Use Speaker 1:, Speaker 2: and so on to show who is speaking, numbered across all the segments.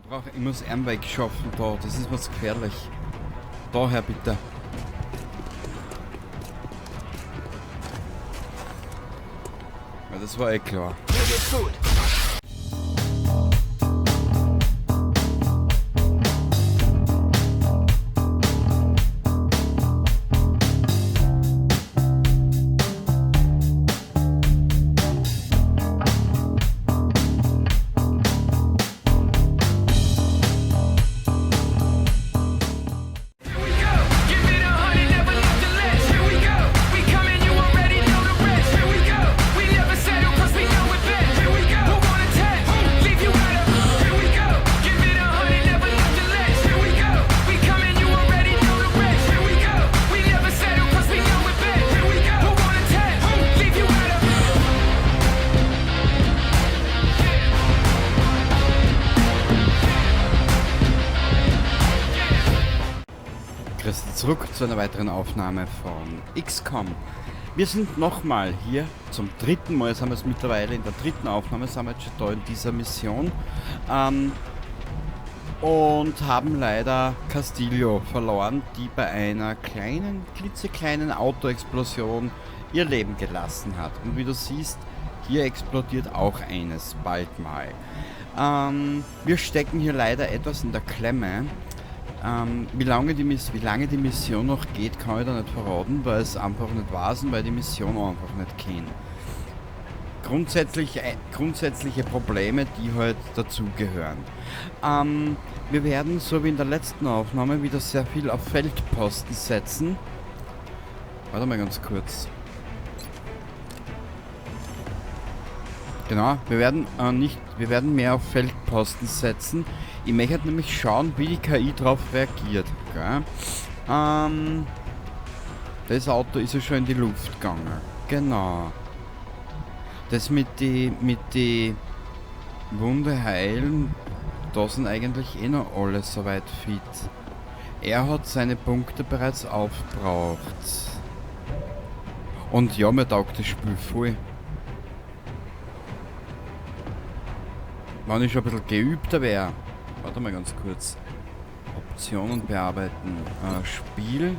Speaker 1: Ich muss einen wegschaffen da, das ist was gefährlich. Daher bitte. Ja, das war eh klar.
Speaker 2: Mir geht's gut.
Speaker 1: Zurück zu einer weiteren Aufnahme von XCOM. Wir sind nochmal hier zum dritten Mal, sind wir es mittlerweile in der dritten Aufnahme, sind wir jetzt schon da in dieser Mission und haben leider Castillo verloren, die bei einer kleinen, klitzekleinen Autoexplosion ihr Leben gelassen hat. Und wie du siehst, hier explodiert auch eines bald mal. Wir stecken hier leider etwas in der Klemme. Wie lange die Mission noch geht, kann ich da nicht verraten, weil es einfach nicht weiß und weil die Mission einfach nicht kennt. Grundsätzliche Probleme, die halt dazugehören. Wir werden, so wie in der letzten Aufnahme, wieder sehr viel auf Feldposten setzen. Warte mal ganz kurz. Genau, wir werden mehr auf Feldposten setzen. Ich möchte nämlich schauen, wie die KI darauf reagiert. Okay? Das Auto ist ja schon in die Luft gegangen. Genau. Das mit die Wunde heilen, da sind eigentlich eh noch alle soweit fit. Er hat seine Punkte bereits aufgebraucht. Und ja, mir taugt das Spiel voll. Wenn ich schon ein bisschen geübter wäre. Warte mal ganz kurz. Optionen bearbeiten. Spiel.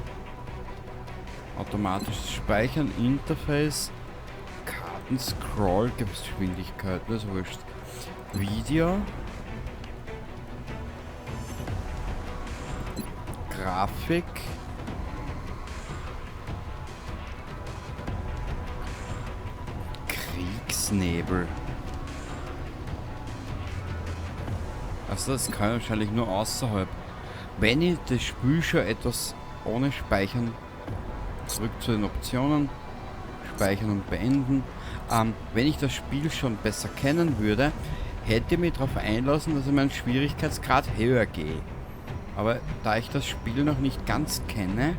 Speaker 1: Automatisches Speichern. Interface. Kartenscroll. Geschwindigkeit. Das ist wurscht. Video. Grafik. Kriegsnebel. Also das kann ich wahrscheinlich nur außerhalb. Wenn ich das Spiel schon etwas ohne Speichern, zurück zu den Optionen, Speichern und beenden, wenn ich das Spiel schon besser kennen würde, hätte ich mich darauf einlassen, dass ich meinen Schwierigkeitsgrad höher gehe. Aber da ich das Spiel noch nicht ganz kenne,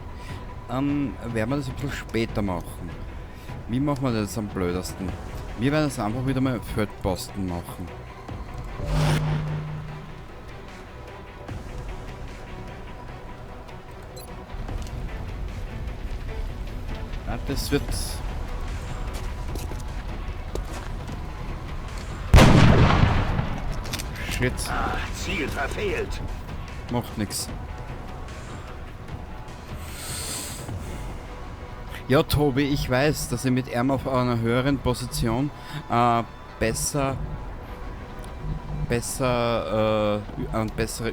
Speaker 1: werden wir das ein bisschen später machen. Wie machen wir das am blödesten? Wir werden das einfach wieder mal Feldposten machen. Ja, das wird... Shit.
Speaker 2: Ziel verfehlt.
Speaker 1: Macht nix. Ja, Tobi, ich weiß, dass ich mit ihm auf einer höheren Position eine bessere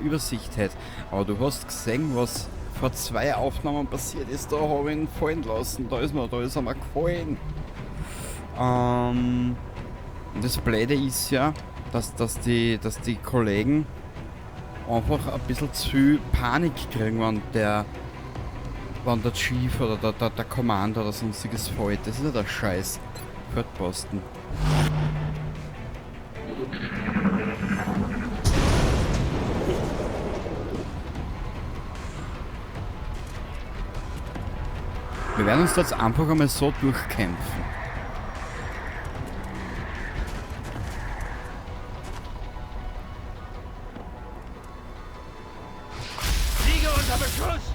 Speaker 1: Übersicht hätte. Aber du hast gesehen, was vor 2 Aufnahmen passiert ist. Da habe ich ihn fallen lassen. Da ist er mir gefallen. Das Blöde ist ja, dass die Kollegen einfach ein bisschen zu viel Panik kriegen, wenn der Chief oder der Commander oder sonstiges fällt. Das ist ja der Scheiß. Feldposten. Wir werden uns da jetzt einfach einmal so durchkämpfen.
Speaker 2: Liege unter Beschuss!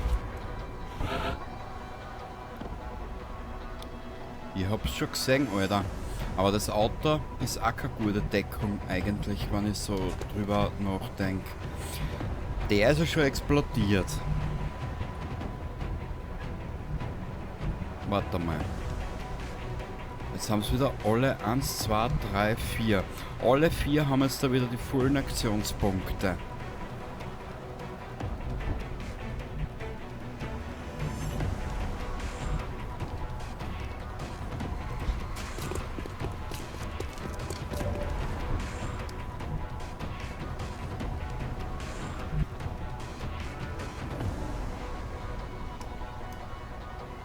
Speaker 1: Ich hab's schon gesehen, Alter. Aber das Auto ist auch keine gute Deckung eigentlich, wenn ich so drüber nachdenke. Der ist ja schon explodiert. Warte mal. Jetzt haben es wieder alle 1, 2, 3, 4. Alle 4 haben jetzt da wieder die vollen Aktionspunkte.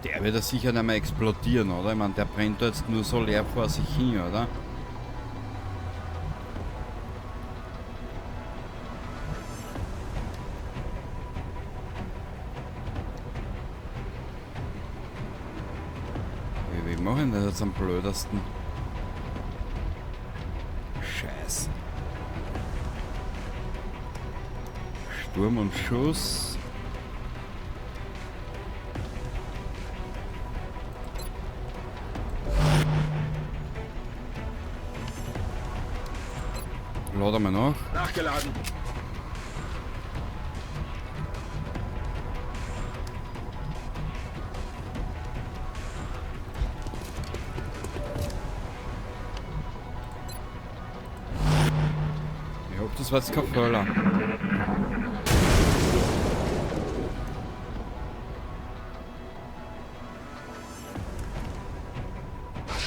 Speaker 1: Der wird ja sicher nicht mehr explodieren, oder? Ich meine, der brennt da jetzt nur so leer vor sich hin, oder? Wie machen das jetzt am blödesten? Scheiße. Sturm und Schuss. Laden wir nach.
Speaker 2: Nachgeladen.
Speaker 1: Ich hoffe, das war jetzt kein Fehler.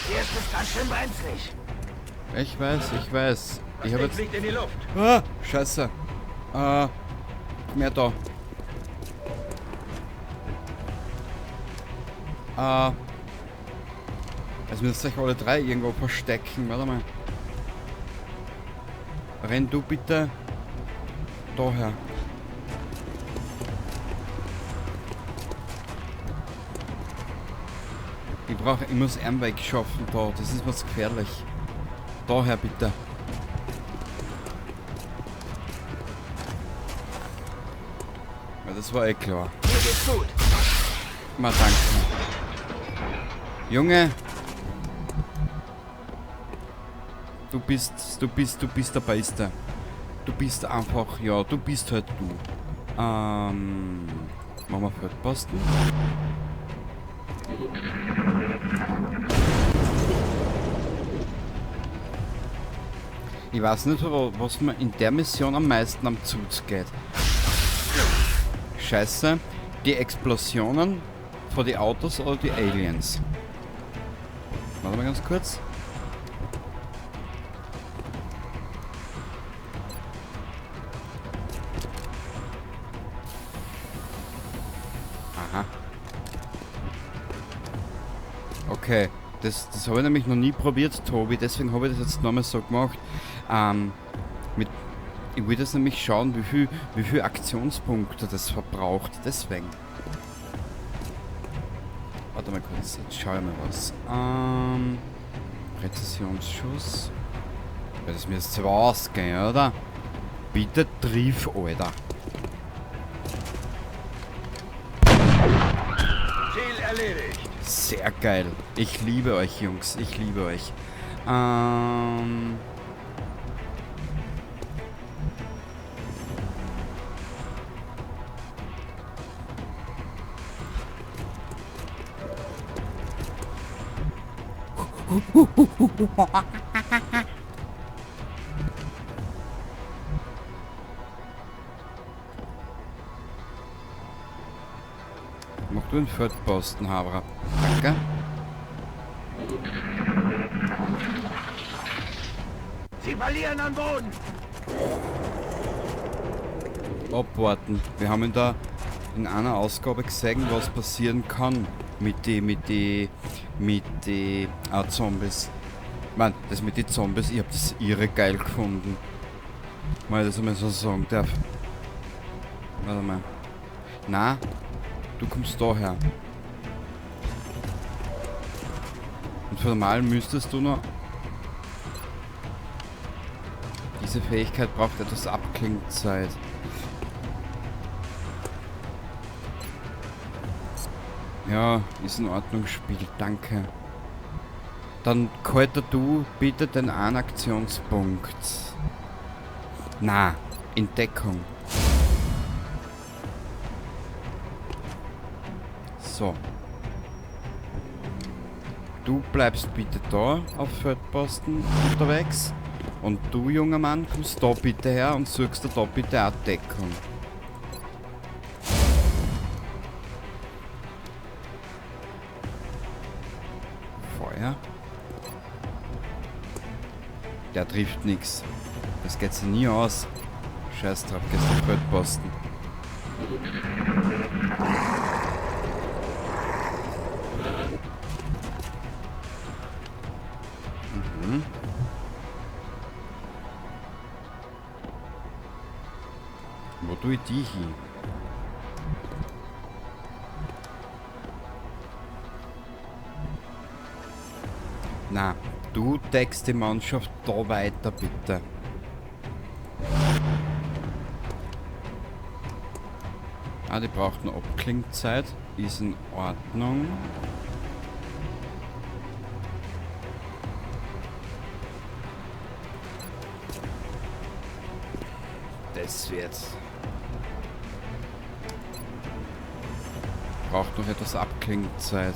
Speaker 2: Hier ist es ganz schön brenzlig.
Speaker 1: Ich weiß, ich weiß. Ich habe jetzt...
Speaker 2: Fliegt in die Luft.
Speaker 1: Ah, scheiße. Mehr da. Also müsst ihr euch alle 3 irgendwo verstecken. Warte mal. Renn du bitte daher. Ich muss einen Weg schaffen da. Das ist was gefährlich. Daher bitte. Ja, das war eh klar.
Speaker 2: Mir geht's gut.
Speaker 1: Mal danke. Junge. Du bist der Beste. Du bist einfach, ja, du bist halt du. Machen wir Feldposten. Ich weiß nicht, was mir in der Mission am meisten am Zug geht. Scheiße, die Explosionen von den Autos oder die Aliens? Warte mal ganz kurz. Aha. Okay, das habe ich nämlich noch nie probiert, Tobi, deswegen habe ich das jetzt nochmal so gemacht. Ich will das nämlich schauen, wie viel Aktionspunkte das verbraucht, deswegen. Warte mal kurz, jetzt schau ich mal was. Präzisionsschuss. Ja, das müsste zwar ausgehen, oder? Bitte triff, Alter.
Speaker 2: Ziel erledigt.
Speaker 1: Sehr geil. Ich liebe euch, Jungs. Ich liebe euch. Mach du einen Feldposten, Habra. Danke.
Speaker 2: Sie verlieren an Boden.
Speaker 1: Abwarten. Wir haben in einer Ausgabe gesehen, was passieren kann mit die Zombies. Mann, das mit den Zombies, ich hab das irre geil gefunden. Mal das einmal so sagen darf. Warte mal. Na, du kommst daher. Und formal müsstest du noch... Diese Fähigkeit braucht etwas Abklingzeit. Ja, ist in Ordnung, Spiel, danke. Dann halte du bitte den einen Aktionspunkt. Na, in Deckung. So. Du bleibst bitte da auf Feldposten unterwegs. Und du, junger Mann, kommst da bitte her und suchst dir da bitte auch Deckung. Feuer. Der trifft nichts. Das geht sich nie aus. Scheiß drauf, gehst auf Feldposten. Mhm. Wo tue ich die hin? Na, du deckst die Mannschaft da weiter, bitte. Ah, die braucht eine Abklingzeit. Ist in Ordnung. Das wird's. Braucht noch etwas Abklingzeit.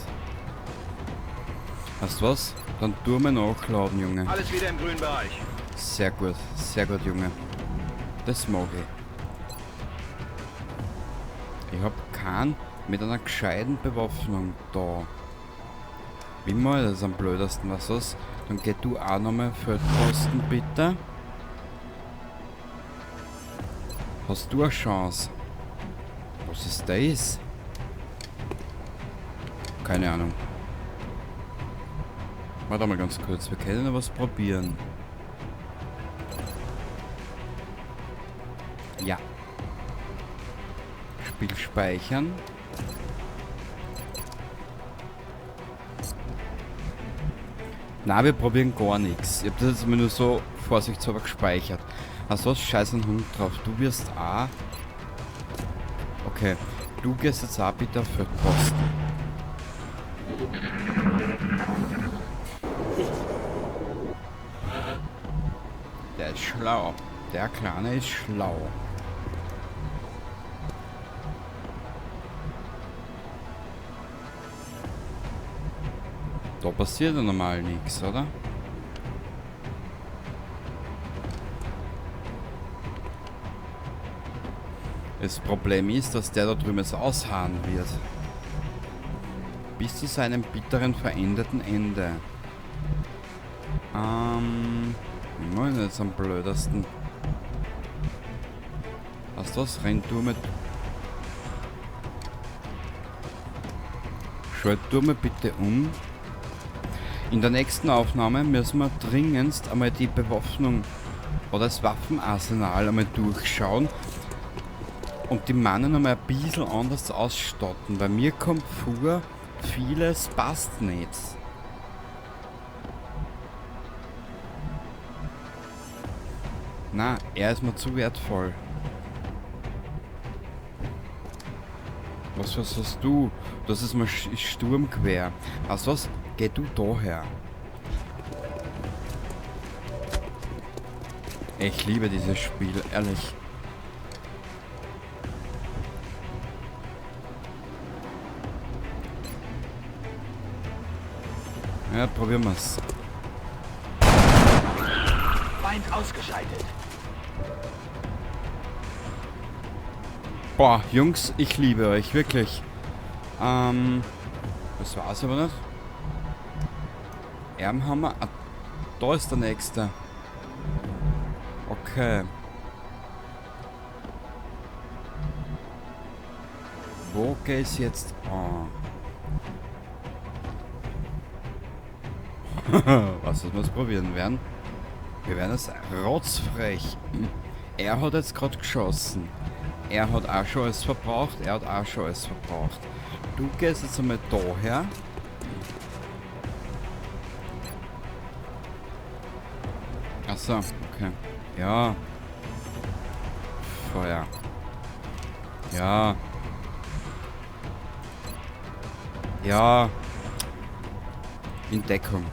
Speaker 1: Weißt du was? Dann tun wir nachladen, Junge.
Speaker 2: Alles wieder im grünen Bereich.
Speaker 1: Sehr gut, Junge. Das mag ich. Ich hab keinen mit einer gescheiten Bewaffnung da. Wie mal das am blödesten, was das? Dann geh du auch nochmal Feldposten, bitte. Hast du eine Chance? Was ist das? Keine Ahnung. Warte mal ganz kurz, wir können ja was probieren. Ja. Spiel speichern. Na, wir probieren gar nichts. Ich hab das jetzt immer nur so vorsichtshalber gespeichert. Hast du was? Scheiß einen Hund drauf. Du wirst auch. Okay. Du gehst jetzt auch bitte auf Feldposten. Der ist schlau. Der Kleine ist schlau. Da passiert ja normal nichts, oder? Das Problem ist, dass der da drüben es ausharren wird. Bis zu seinem bitteren, verendeten Ende. Ich meine jetzt am blödesten. Hast du was? Renn du mit. Schalt du mir bitte um. In der nächsten Aufnahme müssen wir dringendst einmal die Bewaffnung oder das Waffenarsenal einmal durchschauen und die Mannen einmal ein bisschen anders ausstatten, weil mir kommt vor, vieles passt nicht. Na, er ist mir zu wertvoll. Was hast du? Das ist mal Sturmgewehr. Weißt du was? Geh du daher. Ich liebe dieses Spiel, ehrlich. Ja, probieren wir's.
Speaker 2: Feind ausgeschaltet.
Speaker 1: Boah, Jungs, ich liebe euch, wirklich. Das war's aber nicht. Erbenhammer. Ah, da ist der nächste. Okay. Wo geht's jetzt? Oh. Was wir es probieren werden? Wir werden es rotzfrech. Er hat jetzt gerade geschossen. Er hat auch schon alles verbraucht. Er hat auch schon alles verbraucht. Du gehst jetzt einmal daher. Achso, okay. Ja. Feuer. Ja. Ja. In Deckung.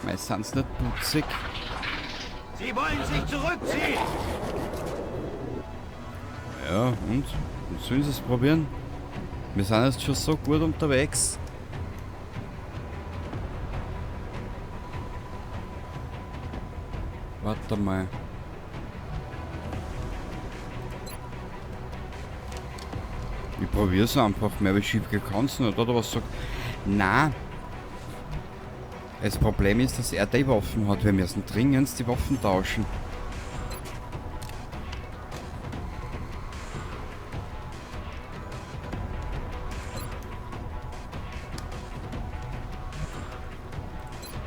Speaker 1: Meistens nicht putzig.
Speaker 2: Sie wollen sich zurückziehen!
Speaker 1: Ja, und? Und sollen sie es probieren? Wir sind jetzt schon so gut unterwegs. Warte mal. Ich probiere es einfach. Mehr wie schief kann es nicht, oder was sagt? Nein. Das Problem ist, dass er die Waffen hat. Wir müssen dringend die Waffen tauschen.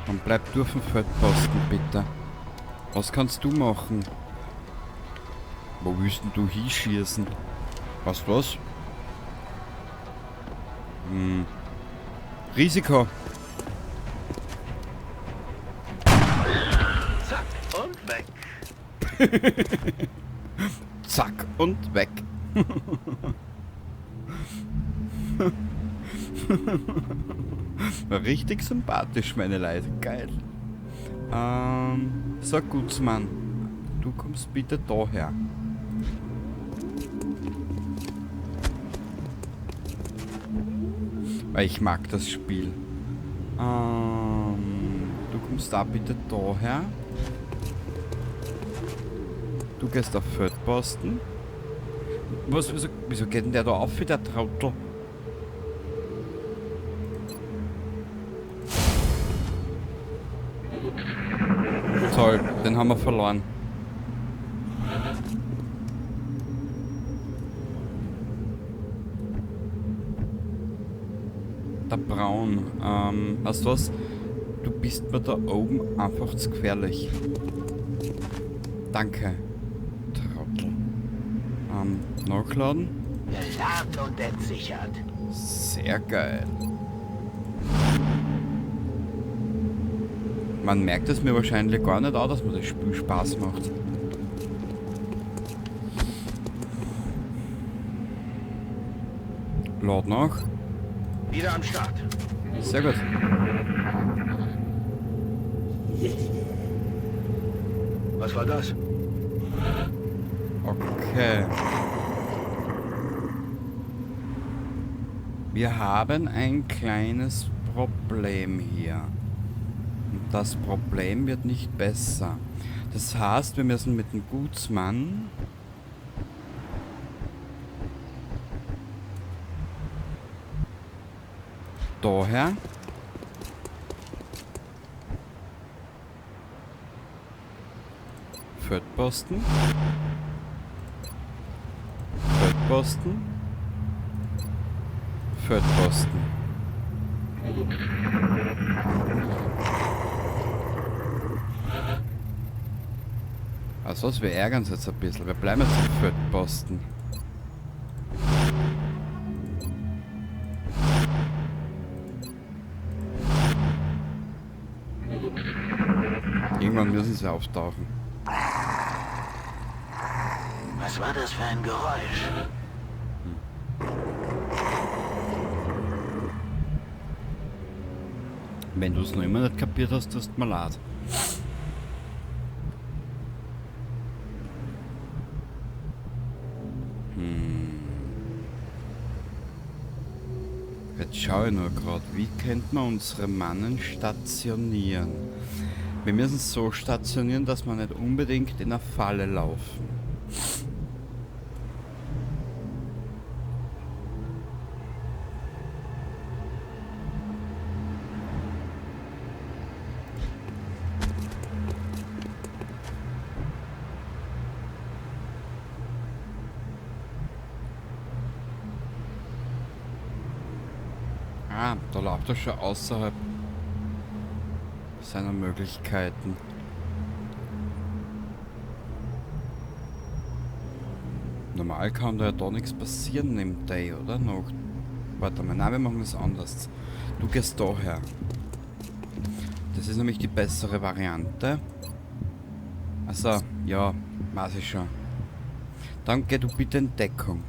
Speaker 1: Dann bleib du auf dem Feldposten, bitte. Was kannst du machen? Wo willst denn du hinschießen? Weißt du was? Risiko.
Speaker 2: Zack und weg.
Speaker 1: Zack und weg. Richtig sympathisch, meine Leute. Geil. So, Gutsmann. Du kommst bitte daher. Weil ich mag das Spiel. Du kommst da bitte daher. Du gehst auf Feldposten. Was, wieso geht denn der da auf wie der Trottel? Toll, den haben wir verloren. Der Braun, weißt du was? Du bist mir da oben einfach zu gefährlich. Danke, Trottel. Nachladen?
Speaker 2: Geladen und entsichert.
Speaker 1: Sehr geil. Man merkt es mir wahrscheinlich gar nicht an, dass mir das Spiel Spaß macht. Lad nach.
Speaker 2: Wieder am Start.
Speaker 1: Sehr gut.
Speaker 2: Was war das?
Speaker 1: Okay. Wir haben ein kleines Problem hier. Und das Problem wird nicht besser. Das heißt, wir müssen mit dem Gutsmann daher Feldposten. Feldposten. Feldposten. Also was, wir ärgern uns jetzt ein bisschen. Wir bleiben jetzt auf Feldposten. Irgendwann müssen sie auftauchen.
Speaker 2: Was war das für ein Geräusch?
Speaker 1: Wenn du es noch immer nicht kapiert hast, tust du mir leid. Jetzt schaue ich nur gerade, wie könnte man unsere Mannen stationieren? Wir müssen es so stationieren, dass wir nicht unbedingt in eine Falle laufen. Ah, da läuft er schon außerhalb seiner Möglichkeiten. Normal kann da ja da nichts passieren im Day, oder? Noch. Warte mal, nein, wir machen das anders. Du gehst daher. Das ist nämlich die bessere Variante. Also, ja, weiß ich schon. Dann geh du bitte in Deckung.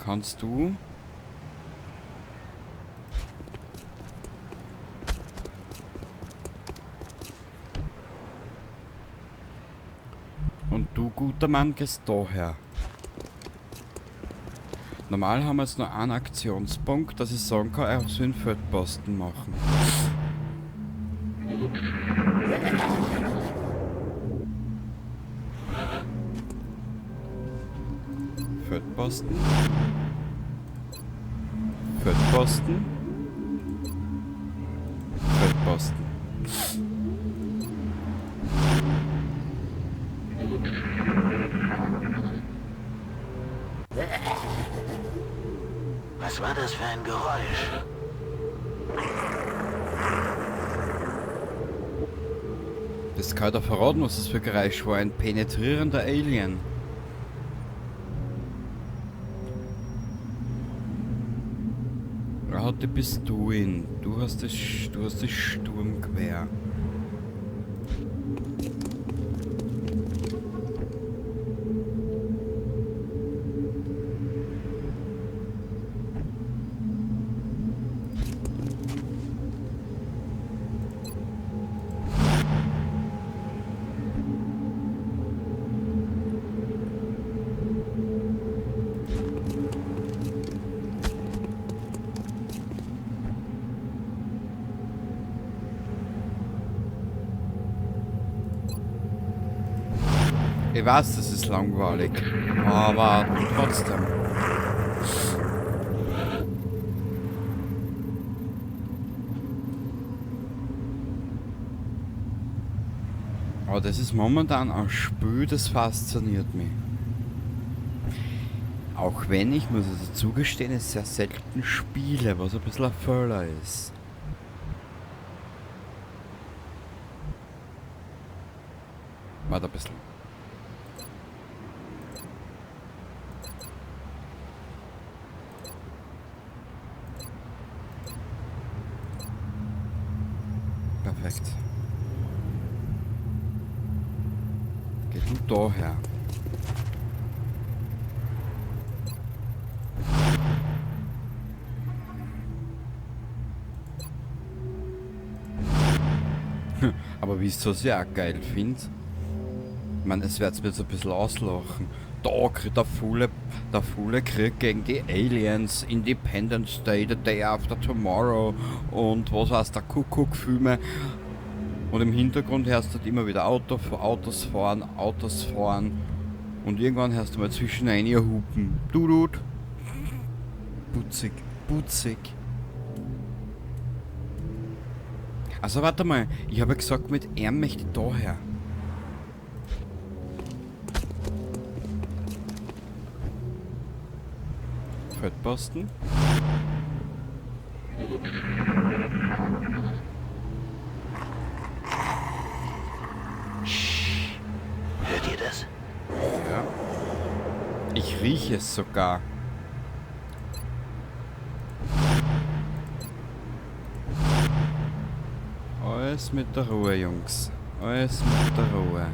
Speaker 1: Kannst du Futtermann gehst daher. Normal haben wir jetzt nur einen Aktionspunkt, dass ich sagen kann, er soll einen Feldposten machen. Feldposten. Feldposten. Feldposten.
Speaker 2: Was war das für ein Geräusch?
Speaker 1: Das kann doch verraten, was das für ein Geräusch war. Ein penetrierender Alien. Er hat die Pistolen. Du hast das Sturmgewehr. Ich weiß, das ist langweilig, aber trotzdem. Aber das ist momentan ein Spiel, das fasziniert mich. Auch wenn ich, muss also zugestehen, es sehr selten spiele, was ein bisschen ein Fehler ist. Warte ein bisschen. Perfekt. Geh du daher. Aber wie ich es ja auch geil finde. Ich meine, es wird mir jetzt ein bisschen auslachen. Da kriegt der volle Krieg gegen die Aliens, Independence Day, The Day After Tomorrow und was heißt der Kuckuck-Filme. Und im Hintergrund hörst du halt immer wieder Autos fahren und irgendwann hörst du mal zwischen ein ihr hupen. Dudut. Putzig. Also warte mal, ich habe ja gesagt, mit ihm möchte ich daher. Feldposten.
Speaker 2: Hört ihr das?
Speaker 1: Ja. Ich rieche es sogar. Alles mit der Ruhe, Jungs. Alles mit der Ruhe.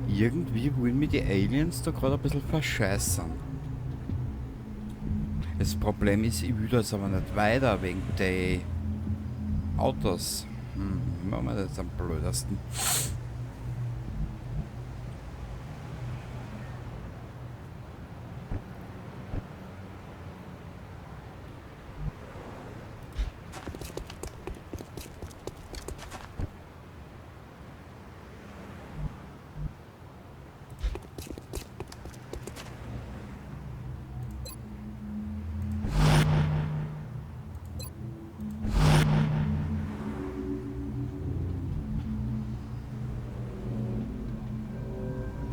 Speaker 1: Irgendwie wollen mir die Aliens da gerade ein bisschen verscheißern. Das Problem ist, ich will das aber nicht weiter wegen der Autos. Machen wir das am blödesten.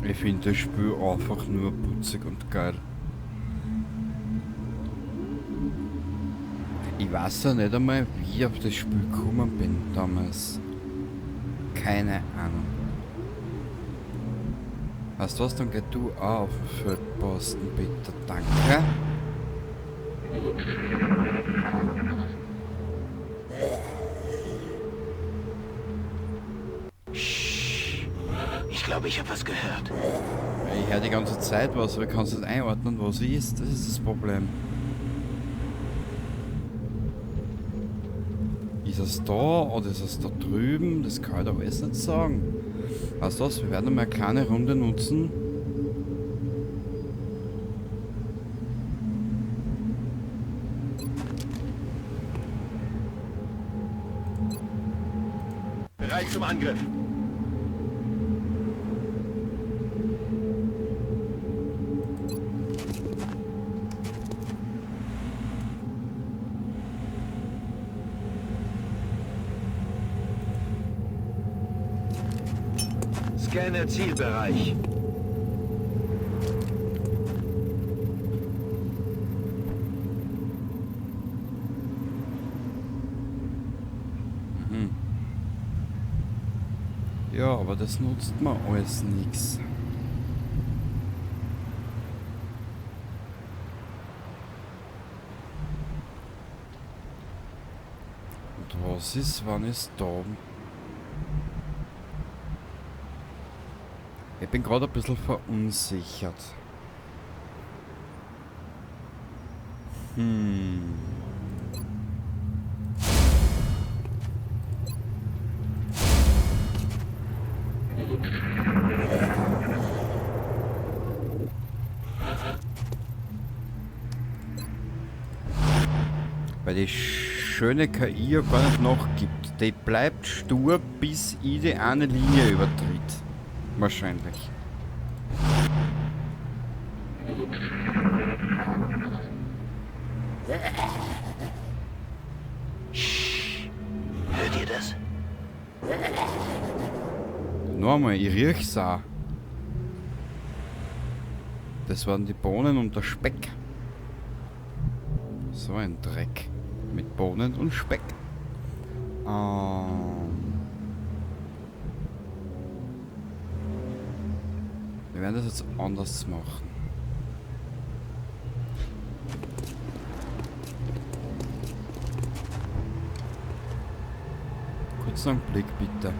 Speaker 1: Ich finde das Spiel einfach nur putzig und geil. Ich weiß ja nicht einmal, wie ich auf das Spiel gekommen bin damals. Keine Ahnung. Weißt du was, dann geh du auch auf den Feldposten, bitte. Danke.
Speaker 2: Ich glaube, ich habe was gehört.
Speaker 1: Ich höre die ganze Zeit was, aber kannst du das einordnen, was ist? Das ist das Problem. Ist es da oder ist es da drüben? Das kann ich da alles nicht sagen. Weißt du was? Wir werden mal eine kleine Runde nutzen.
Speaker 2: Bereit zum Angriff. Scanne Zielbereich.
Speaker 1: Ja, aber das nutzt mir alles nichts. Und was ist, wann ist da? Ich bin gerade ein bisschen verunsichert. Weil die schöne KI ja gar nicht nachgibt. Die bleibt stur, bis ich die eine Linie übertritt. Wahrscheinlich.
Speaker 2: Hört ihr das?
Speaker 1: Nochmal, ich riech's auch. Das waren die Bohnen und der Speck. So ein Dreck. Mit Bohnen und Speck. Wir werden das jetzt anders machen. Kurz einen Blick bitte.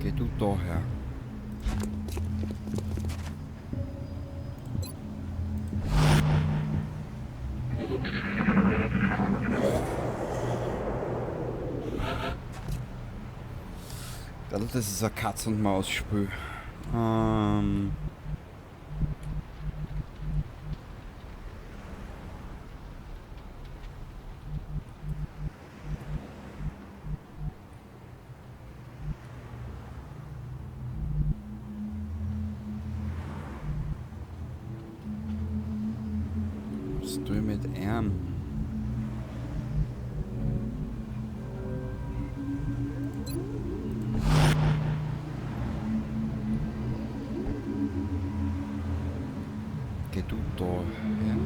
Speaker 1: Geh du daher. Also das ist ein Katz-und-Maus-Spiel. Was tue ich mit ihm? Geh du daher.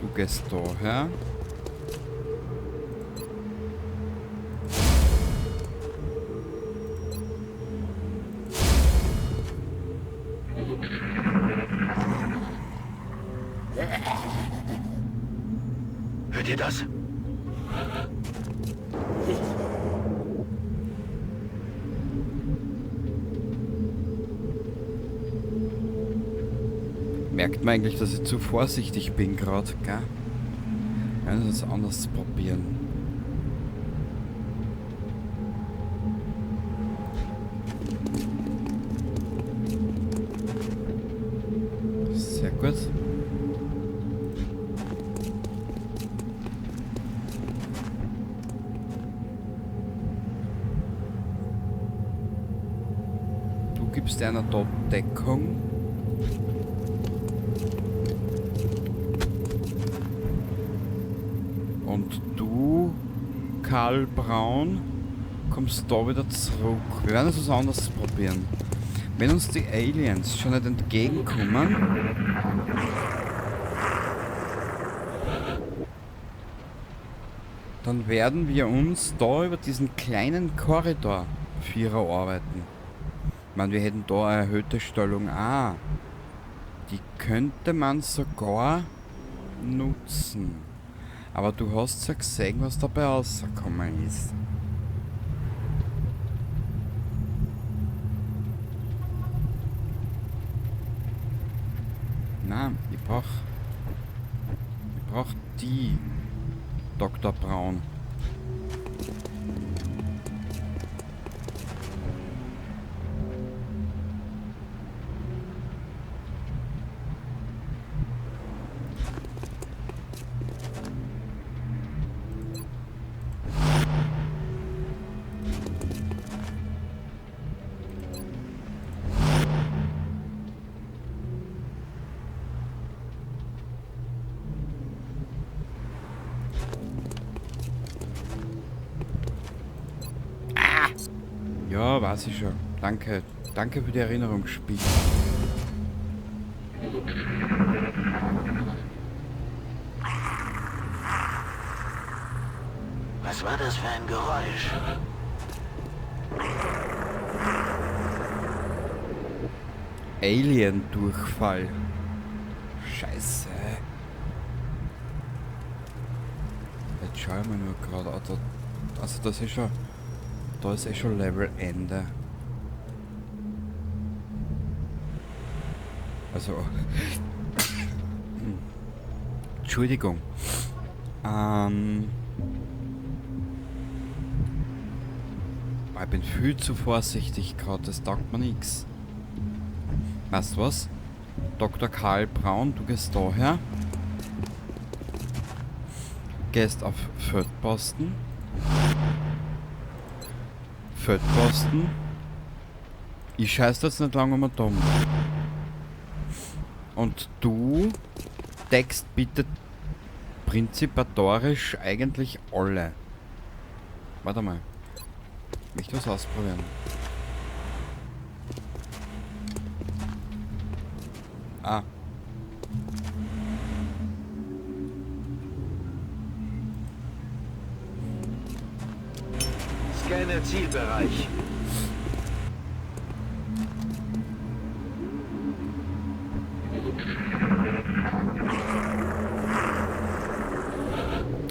Speaker 1: Du gehst daher.
Speaker 2: Hört ihr das?
Speaker 1: Merkt man eigentlich, dass ich zu vorsichtig bin gerade, gell? Wir werden das anders probieren. Sehr gut. Du gibst einer dort Deckung. Und du, Karl Braun, kommst da wieder zurück. Wir werden es was anderes probieren. Wenn uns die Aliens schon nicht entgegenkommen, dann werden wir uns da über diesen kleinen Korridor Vierer arbeiten. Ich meine, wir hätten da eine erhöhte Stellung auch. Die könnte man sogar nutzen. Aber du hast ja gesehen, was dabei rausgekommen ist. Nein, ich brauch die Dr. Braun. Ja, weiß ich schon. Danke. Danke für die Erinnerung, Spiel.
Speaker 2: Was war das für ein Geräusch?
Speaker 1: Alien-Durchfall. Scheiße. Jetzt schau ich mir nur gerade. Also das ist schon. Da ist eh schon Level Ende. Also. Entschuldigung. Ich bin viel zu vorsichtig gerade, das taugt mir nix. Weißt du was? Dr. Karl Braun, du gehst daher. Gehst auf Feldposten. Ich scheiß jetzt nicht lange um dumm. Und du deckst bitte prinzipatorisch eigentlich alle. Warte mal. Ich möchte was ausprobieren. Ah.
Speaker 2: Scanne Zielbereich.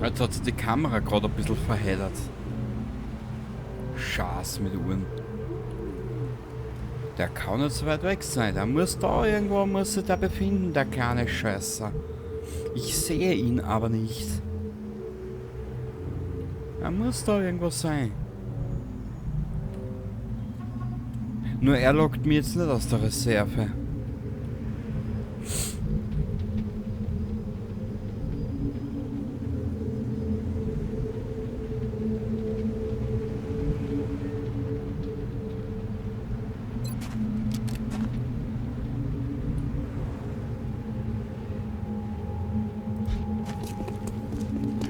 Speaker 1: Jetzt hat sich die Kamera gerade ein bisschen verheddert. Schaß mit Uhren. Der kann nicht so weit weg sein. Der muss da irgendwo, muss sich da befinden, der kleine Scheißer. Ich sehe ihn aber nicht. Er muss da irgendwo sein. Nur er lockt mich jetzt nicht aus der Reserve.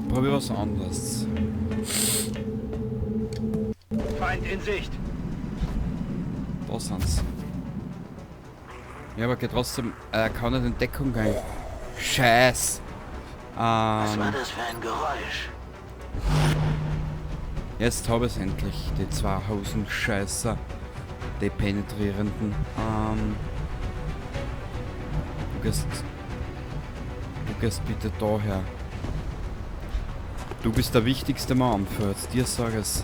Speaker 1: Probier was anderes.
Speaker 2: Feind in Sicht.
Speaker 1: Da sind's. Ja, aber geht trotzdem, er kann nicht in Deckung gehen. Scheiß.
Speaker 2: Was war das für ein Geräusch?
Speaker 1: Jetzt habe ich es endlich, die zwei Hosenscheißer, die penetrierenden. Du gehst bitte daher. Du bist der wichtigste Mann am Feld, dir sag es.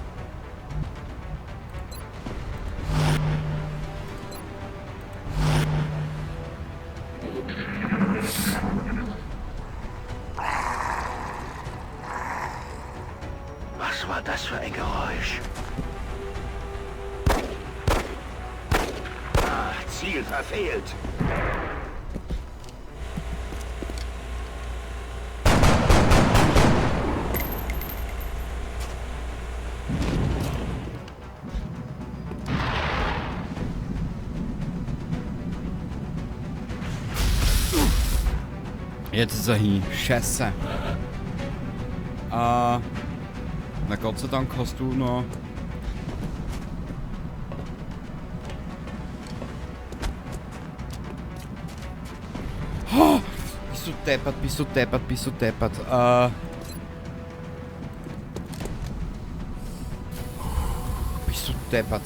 Speaker 2: Was war das für ein Geräusch? Ah, Ziel verfehlt.
Speaker 1: Jetzt ist er hin. Scheiße. Na Gott sei Dank hast du noch... Oh, bist du deppert, bist du deppert, bist du deppert. Bist du deppert.